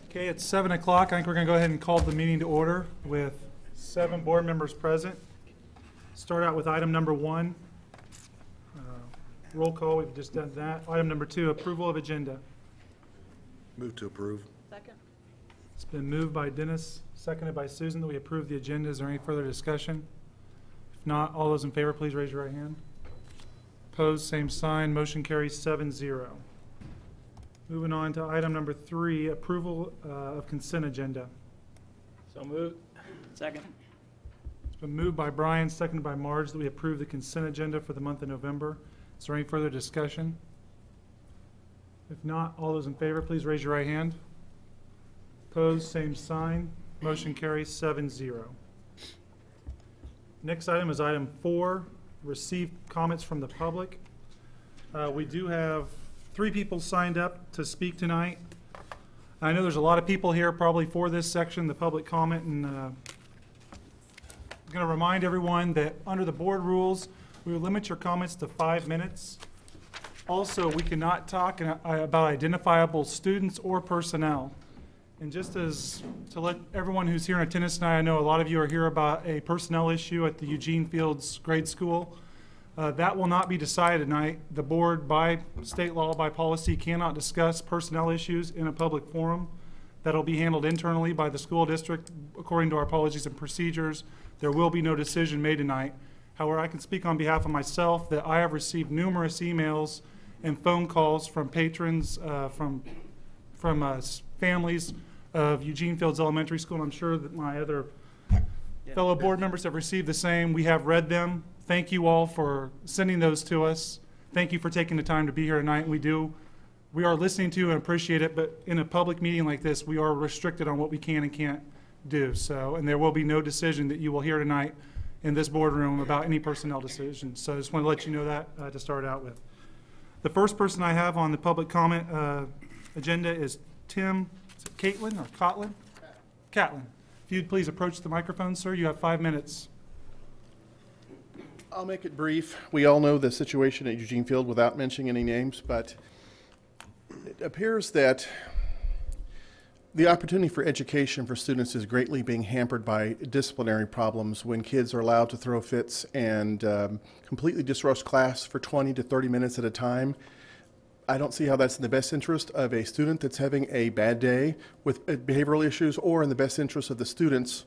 Okay, it's 7 o'clock. I think we're going to go ahead and call the meeting to order with 7 board members present. Start out with item number 1. Roll call, we've just done that. Item number 2, approval of agenda. Move to approve. Second. It's been moved by Dennis, seconded by Susan, that we approve the agenda. Is there any further discussion? If not, all those in favor, please raise your right hand. Opposed, same sign. Motion carries 7-0. Moving on to item number 3, approval of consent agenda. So moved. Second. It's been moved by Brian, seconded by Marge, that we approve the consent agenda for the month of November. Is there any further discussion? If not, all those in favor, please raise your right hand. Opposed, same sign. Motion carries 7-0. Next item is item 4, receive comments from the public. We do have 3 people signed up to speak tonight. I know there's a lot of people here probably for this section, the public comment, and I'm going to remind everyone that under the board rules, we will limit your comments to 5 minutes. Also, we cannot talk about identifiable students or personnel. And just as to let everyone who's here in attendance tonight, I know a lot of you are here about a personnel issue at the Eugene Fields grade school. That will not be decided tonight. The board, by state law, by policy, cannot discuss personnel issues in a public forum. That'll be handled internally by the school district according to our policies and procedures. There will be no decision made tonight. However, I can speak on behalf of myself that I have received numerous emails and phone calls from patrons, from families of Eugene Fields Elementary School, and I'm sure that my other fellow board members have received the same. We have read them. Thank you all for sending those to us. Thank you for taking the time to be here tonight. We are listening to and appreciate it, but in a public meeting like this, we are restricted on what we can and can't do. So, and there will be no decision that you will hear tonight in this boardroom about any personnel decisions. So I just want to let you know that to start out with. The first person I have on the public comment agenda is Tim Caitlin or Cotlin? Catlin. If you'd please approach the microphone, sir. You have 5 minutes. I'll make it brief. We all know the situation at Eugene Field without mentioning any names, but it appears that the opportunity for education for students is greatly being hampered by disciplinary problems when kids are allowed to throw fits and completely disrupt class for 20 to 30 minutes at a time. I don't see how that's in the best interest of a student that's having a bad day with behavioral issues, or in the best interest of the students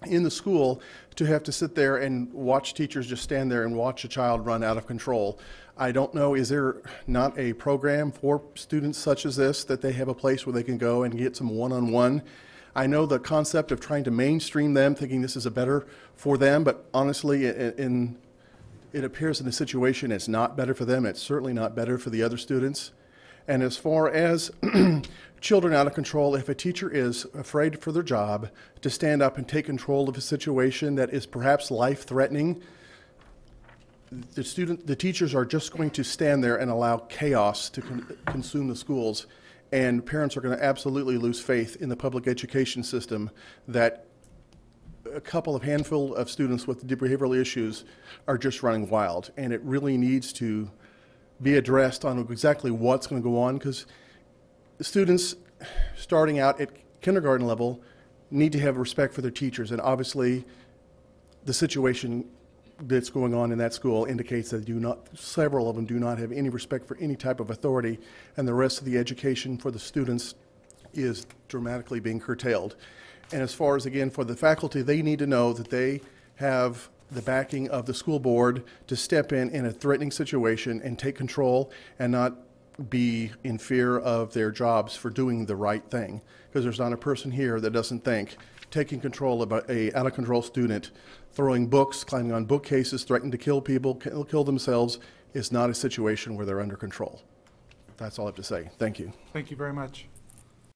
in the school to have to sit there and watch teachers just stand there and watch a child run out of control. I don't know, is there not a program for students such as this that they have a place where they can go and get some one-on-one? I know the concept of trying to mainstream them, thinking this is a better for them, but honestly, it appears in the situation it's not better for them. It's certainly not better for the other students. And as far as children out of control, if a teacher is afraid for their job to stand up and take control of a situation that is perhaps life-threatening, the teachers are just going to stand there and allow chaos to consume the schools. And parents are going to absolutely lose faith in the public education system that a handful of students with behavioral issues are just running wild. And it really needs to be addressed on exactly what's going to go on, because students starting out at kindergarten level need to have respect for their teachers, and obviously the situation that's going on in that school indicates that several of them do not have any respect for any type of authority, and the rest of the education for the students is dramatically being curtailed. And as far as, again, for the faculty, they need to know that they have the backing of the school board to step in a threatening situation and take control and not be in fear of their jobs for doing the right thing. Because there's not a person here that doesn't think taking control of a out-of-control student, throwing books, climbing on bookcases, threatening to kill people, kill themselves, is not a situation where they're under control. That's all I have to say. Thank you. Thank you very much.